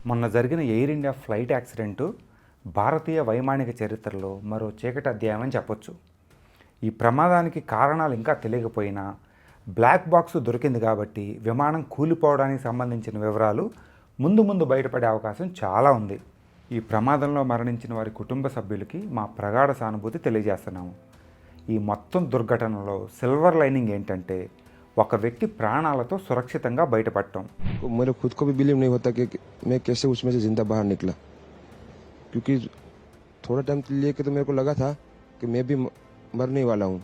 మొన్న జరిగిన air India flight accident భారతీయ వైమానిక చరిత్రలో మరో చీకటి అధ్యాయం అని చెప్పొచ్చు. ఈ ప్రమాదానికి కారణాలు ఇంకా తెలియకపోయినా బ్లాక్ బాక్స్ దొరికింది కాబట్టి విమానం కూలిపోవడానికి సంబంధించిన వివరాలు ముందు బయటపడే అవకాశం చాలా ఉంది. ఈ ప్రమాదంలో మరణించిన వారి కుటుంబ సభ్యులకి మా ప్రగాఢ సానుభూతి తెలియజేస్తున్నాము. ఈ మొత్తం దుర్ఘటనలో సిల్వర్ లైనింగ్ ఏంటంటే ఒక వ్యక్తి ప్రాణాలతో సురక్షితంగా బయటపడటం. मेरे खुद को भी बिलीव नहीं होता कि मैं कैसे उसमें से जिंदा बाहर निकला, क्योंकि थोड़ा टाइम लिए के तो मेरे को लगा था कि मैं भी मरने वाला हूँ,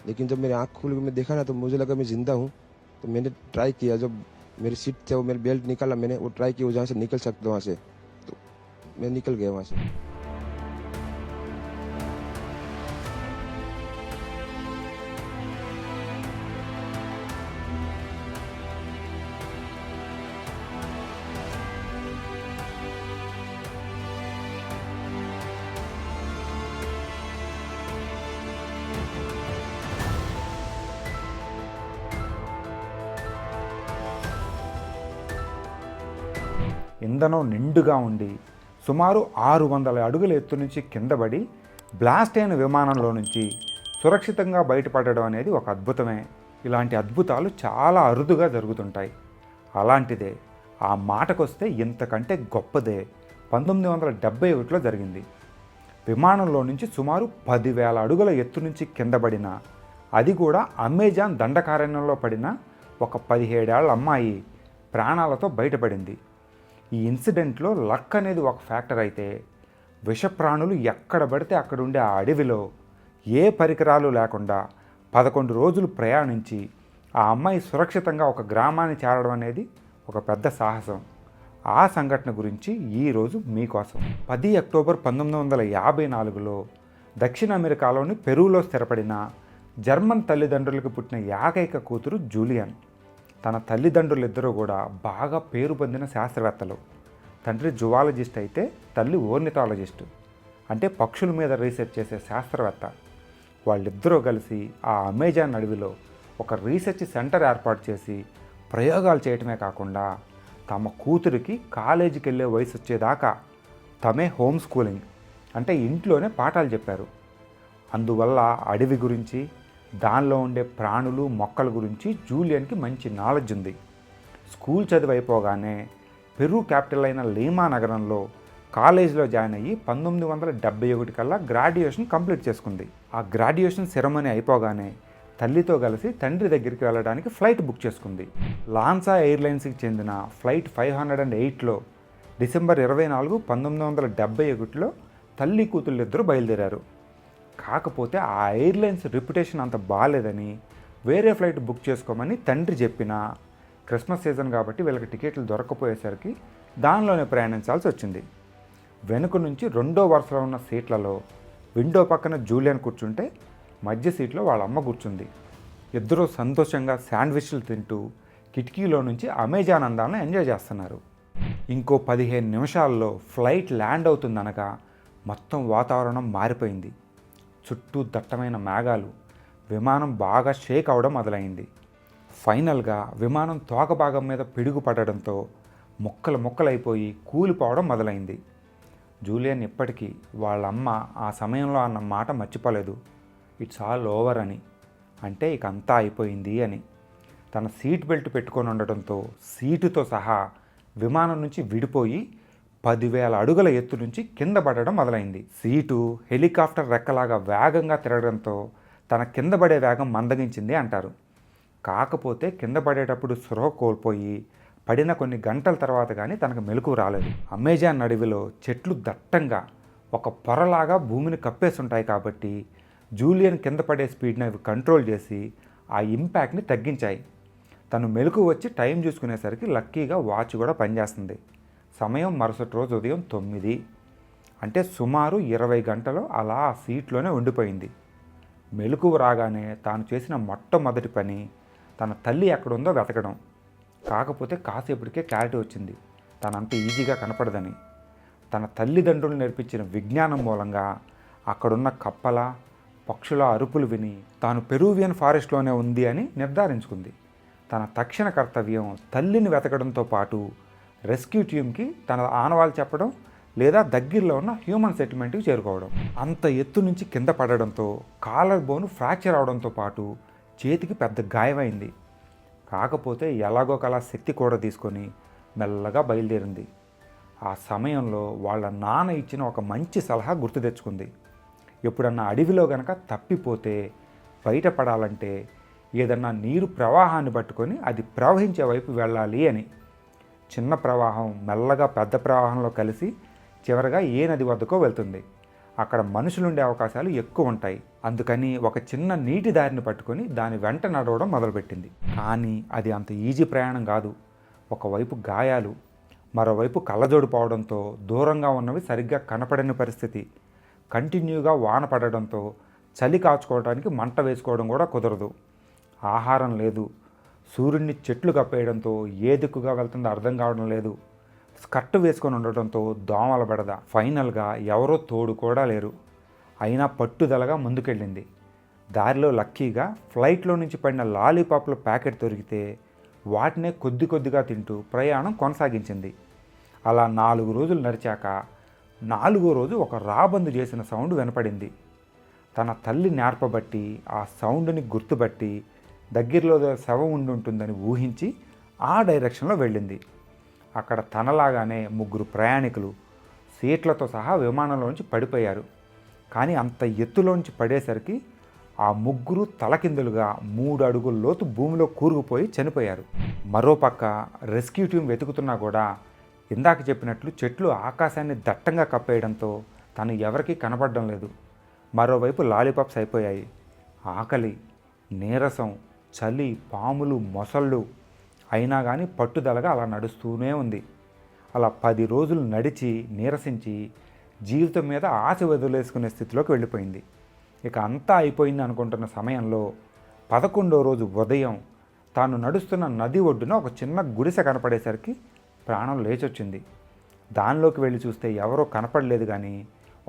लेकिन जब मेरी आँख खुल के मैं देखा ना तो मुझे लगा मैं जिंदा हूँ. तो मैंने ट्राई किया, जब मेरी सीट थे वो मेरी बेल्ट निकाला, मैंने वो ट्राई किया जहाँ से निकल सकता वहाँ से, तो मैं निकल गया वहाँ से. ఇంధనం నిండుగా ఉండి సుమారు 600 అడుగుల ఎత్తు నుంచి కిందపడి బ్లాస్ట్ అయిన విమానంలో నుంచి సురక్షితంగా బయటపడడం అనేది ఒక అద్భుతమే. ఇలాంటి అద్భుతాలు చాలా అరుదుగా జరుగుతుంటాయి. అలాంటిదే ఆ మాటకొస్తే ఇంతకంటే గొప్పదే 1971లో జరిగింది. విమానంలో నుంచి సుమారు 10,000 అడుగుల ఎత్తు నుంచి కిందపడిన, అది కూడా అమెజాన్ దండకారణ్యంలో పడిన ఒక 17 ఏళ్ల అమ్మాయి ప్రాణాలతో బయటపడింది. ఈ ఇన్సిడెంట్లో లక్ అనేది ఒక ఫ్యాక్టర్ అయితే, విషప్రాణులు ఎక్కడ పడితే అక్కడ ఉండే ఆ అడవిలో ఏ పరికరాలు లేకుండా 11 రోజులు ప్రయాణించి ఆ అమ్మాయి సురక్షితంగా ఒక గ్రామాన్ని చేరడం అనేది ఒక పెద్ద సాహసం. ఆ సంఘటన గురించి ఈరోజు మీకోసం. 10 అక్టోబర్ 1954లో దక్షిణ అమెరికాలోని పెరూలో స్థిరపడిన జర్మన్ తల్లిదండ్రులకు పుట్టిన ఏకైక కూతురు జూలియన్. తన తల్లిదండ్రులిద్దరూ కూడా బాగా పేరు పొందిన శాస్త్రవేత్తలు. తండ్రి జువాలజిస్ట్ అయితే తల్లి ఓర్నిథాలజిస్ట్, అంటే పక్షుల మీద రీసెర్చ్ చేసే శాస్త్రవేత్త. వాళ్ళిద్దరూ కలిసి ఆ అమెజాన్ అడవిలో ఒక రీసెర్చ్ సెంటర్ ఏర్పాటు చేసి ప్రయోగాలు చేయటమే కాకుండా తమ కూతురికి కాలేజీకి వెళ్ళే వయసు వచ్చేదాకా తమే హోమ్ స్కూలింగ్, అంటే ఇంట్లోనే పాఠాలు చెప్పారు. అందువల్ల అడవి గురించి, దానిలో ఉండే ప్రాణులు మొక్కల గురించి జూలియన్కి మంచి నాలెడ్జ్ ఉంది. స్కూల్ చదువు అయిపోగానే పెరూ క్యాపిటల్ అయిన లీమా నగరంలో కాలేజీలో జాయిన్ అయ్యి 1971 కల్లా గ్రాడ్యుయేషన్ కంప్లీట్ చేసుకుంది. ఆ గ్రాడ్యుయేషన్ సెరమనీ అయిపోగానే తల్లితో కలిసి తండ్రి దగ్గరికి వెళ్ళడానికి ఫ్లైట్ బుక్ చేసుకుంది. లాన్సా ఎయిర్లైన్స్కి చెందిన ఫ్లైట్ 508లో డిసెంబర్ 24, 1971లో తల్లి కూతుళ్ళిద్దరూ బయలుదేరారు. కాకపోతే ఆ ఎయిర్లైన్స్ రెప్యుటేషన్ అంత బాగాలేదని వేరే ఫ్లైట్ బుక్ చేసుకోమని తండ్రి చెప్పినా, క్రిస్మస్ సీజన్ కాబట్టి వీళ్ళకి టికెట్లు దొరకపోయేసరికి దానిలోనే ప్రయాణించాల్సి వచ్చింది. వెనుక నుంచి 2వ వరుసలో ఉన్న సీట్లలో విండో పక్కన జూలియన్ కూర్చుంటే మధ్య సీట్లో వాళ్ళ అమ్మ కూర్చుంది. ఇద్దరూ సంతోషంగా శాండ్విచ్లు తింటూ కిటికీలో నుంచి అమెజాన్ అందాలను ఎంజాయ్ చేస్తున్నారు. ఇంకో 15 నిమిషాల్లో ఫ్లైట్ ల్యాండ్ అవుతుందనగా మొత్తం వాతావరణం మారిపోయింది. చుట్టూ దట్టమైన మేఘాలు, విమానం బాగా షేక్ అవడం మొదలైంది. ఫైనల్గా విమానం తోక భాగం మీద పిడుగు పడడంతో ముక్కలైపోయి కూలిపోవడం మొదలైంది. జూలియన్ ఇప్పటికీ వాళ్ళమ్మ ఆ సమయంలో అన్న మాట మర్చిపోలేదు, ఇట్స్ ఆల్ ఓవర్ అని, అంటే ఇక అంతా అయిపోయింది అని. తన సీట్ బెల్ట్ పెట్టుకొని ఉండటంతో సీటుతో సహా విమానం నుంచి విడిపోయి 10,000 అడుగుల ఎత్తు నుంచి కింద పడడం మొదలైంది. సీటు హెలికాప్టర్ రెక్కలాగా వేగంగా తిరగడంతో తన కింద పడే వేగం మందగించింది అంటారు. కాకపోతే కింద పడేటప్పుడు స్పృహ కోల్పోయి పడిన కొన్ని గంటల తర్వాత కానీ తనకు మెలకువ రాలేదు. అమెజాన్ అడవిలో చెట్లు దట్టంగా ఒక పొరలాగా భూమిని కప్పేసి ఉంటాయి కాబట్టి జూలియన్ కింద పడే స్పీడ్ని అవి కంట్రోల్ చేసి ఆ ఇంపాక్ట్ని తగ్గించాయి. తను మెలకువ వచ్చి టైం చూసుకునేసరికి లక్కీగా వాచ్ కూడా పనిచేస్తుంది. సమయం మరుసటి రోజు ఉదయం 9, అంటే సుమారు 20 గంటలు అలా ఆ సీట్లోనే ఉండిపోయింది. మెలకువ రాగానే తాను చేసిన మొట్టమొదటి పని తన తల్లి ఎక్కడుందో వెతకడం. కాకపోతే కాసేపటికే క్లారిటీ వచ్చింది, తనంత ఈజీగా కనపడదని. తన తల్లిదండ్రులు నేర్పించిన విజ్ఞానం మూలంగా అక్కడున్న కప్పల, పక్షుల అరుపులు విని తాను పెరూవియన్ ఫారెస్ట్లోనే ఉంది అని నిర్ధారించుకుంది. తన తక్షణ కర్తవ్యం తల్లిని వెతకడంతో పాటు రెస్క్యూ టీమ్కి తన ఆనవాళ్ళు చెప్పడం లేదా దగ్గరలో ఉన్న హ్యూమన్ సెటిల్మెంట్కి చేరుకోవడం. అంత ఎత్తు నుంచి కింద పడడంతో కాలర్ బోన్ ఫ్రాక్చర్ అవడంతో పాటు చేతికి పెద్ద గాయమైంది. కాకపోతే ఎలాగో కలా శక్తి కూడా తీసుకొని మెల్లగా బయలుదేరింది. ఆ సమయంలో వాళ్ళ నాన్న ఇచ్చిన ఒక మంచి సలహా గుర్తు తెచ్చుకుంది. ఎప్పుడన్నా అడవిలో గనక తప్పిపోతే బయటపడాలంటే ఏదన్నా నీరు ప్రవాహాన్ని పట్టుకొని అది ప్రవహించే వైపు వెళ్ళాలి అని. చిన్న ప్రవాహం మెల్లగా పెద్ద ప్రవాహంలో కలిసి చివరగా ఏ నది వద్దకో వెళ్తుంది. అక్కడ మనుషులుండే అవకాశాలు ఎక్కువ ఉంటాయి. అందుకని ఒక చిన్న నీటి దారిని పట్టుకొని దాని వెంట నడవడం మొదలుపెట్టింది. కానీ అది అంత ఈజీ ప్రయాణం కాదు. ఒకవైపు గాయాలు, మరోవైపు కళ్ళజోడు పోవడంతో దూరంగా ఉన్నవి సరిగ్గా కనపడని పరిస్థితి. కంటిన్యూగా వాన పడడంతో చలి కాచుకోవడానికి మంట వేసుకోవడం కూడా కుదరదు. ఆహారం లేదు. సూర్యుడిని చెట్లు కప్పేయడంతో ఏ దిక్కుగా వెళ్తుందో అర్థం కావడం లేదు. స్కర్ట్ వేసుకొని ఉండటంతో దోమల బెడద. ఫైనల్గా ఎవరో తోడు కూడా లేరు. అయినా పట్టుదలగా ముందుకెళ్ళింది. దారిలో లక్కీగా ఫ్లైట్లో నుంచి పడిన లాలీపాప్ల ప్యాకెట్ దొరికితే వాటినే కొద్ది కొద్దిగా తింటూ ప్రయాణం కొనసాగించింది. అలా 4 రోజులు నడిచాక 4వ రోజు ఒక రాబందు చేసిన సౌండ్ వినపడింది. తన తల్లి నేర్పబట్టి ఆ సౌండ్ని గుర్తుపట్టి దగ్గరలో శవం ఉండి ఉంటుందని ఊహించి ఆ డైరెక్షన్లో వెళ్ళింది. అక్కడ తనలాగానే 3 ప్రయాణికులు సీట్లతో సహా విమానంలోంచి పడిపోయారు. కానీ అంత ఎత్తులోంచి పడేసరికి ఆ 3 తలకిందులుగా 3 అడుగుల లోతు భూమిలో కూరుకుపోయి చనిపోయారు. మరోపక్క రెస్క్యూ టీం వెతుకుతున్నా కూడా ఇందాక చెప్పినట్లు చెట్లు ఆకాశాన్ని దట్టంగా కప్పేయడంతో తను ఎవరికీ కనపడడం లేదు. మరోవైపు లాలీపాప్స్ అయిపోయాయి. ఆకలి, నీరసం, చలి, పాములు, మొసళ్ళు అయినా కానీ పట్టుదలగా అలా నడుస్తూనే ఉంది. అలా 10 రోజులు నడిచి నీరసించి జీవితం మీద ఆశ వదిలేసుకునే స్థితిలోకి వెళ్ళిపోయింది. ఇక అంతా అయిపోయింది అనుకుంటున్న సమయంలో 11వ రోజు ఉదయం తాను నడుస్తున్న నది ఒడ్డున ఒక చిన్న గుడిసె కనపడేసరికి ప్రాణం లేచొచ్చింది. దానిలోకి వెళ్ళి చూస్తే ఎవరో కనపడలేదు, కానీ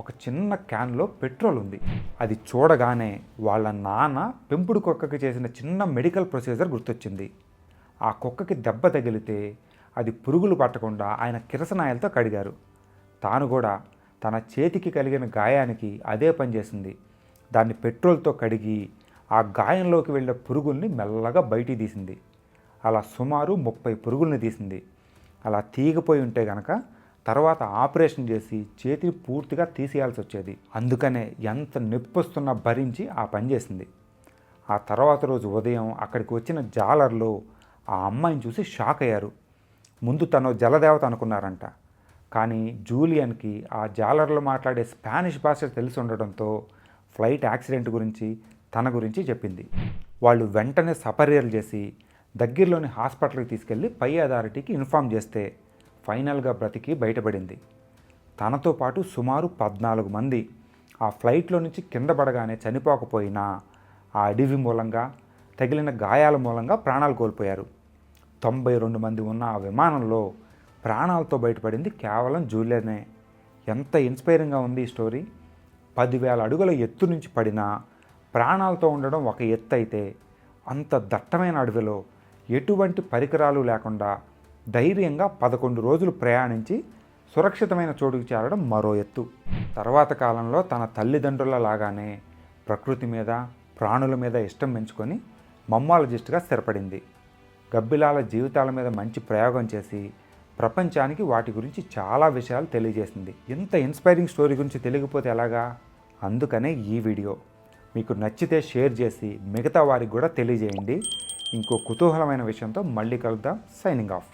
ఒక చిన్న క్యాన్లో పెట్రోల్ ఉంది. అది చూడగానే వాళ్ళ నాన్న పెంపుడు కుక్కకి చేసిన చిన్న మెడికల్ ప్రొసీజర్ గుర్తొచ్చింది. ఆ కుక్కకి దెబ్బ తగిలితే అది పురుగులు పట్టకుండా ఆయన కిరసనాయలతో కడిగారు. తాను కూడా తన చేతికి కలిగిన గాయానికి అదే పనిచేసింది. దాన్ని పెట్రోల్తో కడిగి ఆ గాయంలోకి వెళ్ళే పురుగుల్ని మెల్లగా బయటికి తీసింది. అలా సుమారు 30 పురుగుల్ని తీసింది. అలా తీగిపోయి ఉంటే గనక తర్వాత ఆపరేషన్ చేసి చేతిని పూర్తిగా తీసేయాల్సి వచ్చేది. అందుకనే ఎంత నొప్పి వస్తున్నా భరించి ఆ పని చేసింది. ఆ తర్వాత రోజు ఉదయం అక్కడికి వచ్చిన జాలర్లు ఆ అమ్మాయిని చూసి షాక్ అయ్యారు. ముందు తను జలదేవత అనుకున్నారంట. కానీ జూలియన్కి ఆ జాలర్లు మాట్లాడే స్పానిష్ భాష తెలిసి ఉండడంతో ఫ్లైట్ యాక్సిడెంట్ గురించి తన గురించి చెప్పింది. వాళ్ళు వెంటనే సపర్యలు చేసి దగ్గరలోని హాస్పిటల్కి తీసుకెళ్ళి పై అథారిటీకి ఇన్ఫామ్ చేస్తే ఫైనల్గా బ్రతికి బయటపడింది. తనతో పాటు సుమారు 14 మంది ఆ ఫ్లైట్లో నుంచి కింద పడగానే చనిపోకపోయినా ఆ అడవి మూలంగా తగిలిన గాయాల మూలంగా ప్రాణాలు కోల్పోయారు. 92 మంది ఉన్న ఆ విమానంలో ప్రాణాలతో బయటపడింది కేవలం జూలియనే. ఎంత ఇన్స్పైరింగ్గా ఉంది ఈ స్టోరీ. 10,000 అడుగుల ఎత్తు నుంచి పడినా ప్రాణాలతో ఉండడం ఒక ఎత్తు అయితే, అంత దట్టమైన అడవిలో ఎటువంటి పరికరాలు లేకుండా ధైర్యంగా 11 రోజులు ప్రయాణించి సురక్షితమైన చోటుకు చేరడం మరో ఎత్తు. తర్వాత కాలంలో తన తల్లిదండ్రుల లాగానే ప్రకృతి మీద, ప్రాణుల మీద ఇష్టం పెంచుకొని మమ్మాలజిస్ట్గా స్థిరపడింది. గబ్బిలాల జీవితాల మీద మంచి ప్రయోగం చేసి ప్రపంచానికి వాటి గురించి చాలా విషయాలు తెలియజేసింది. ఇంత ఇన్స్పైరింగ్ స్టోరీ గురించి తెలియకపోతే ఎలాగా? అందుకనే ఈ వీడియో మీకు నచ్చితే షేర్ చేసి మిగతా వారికి కూడా తెలియజేయండి. ఇంకో కుతూహలమైన విషయంతో మళ్ళీ కలుద్దాం. Signing off.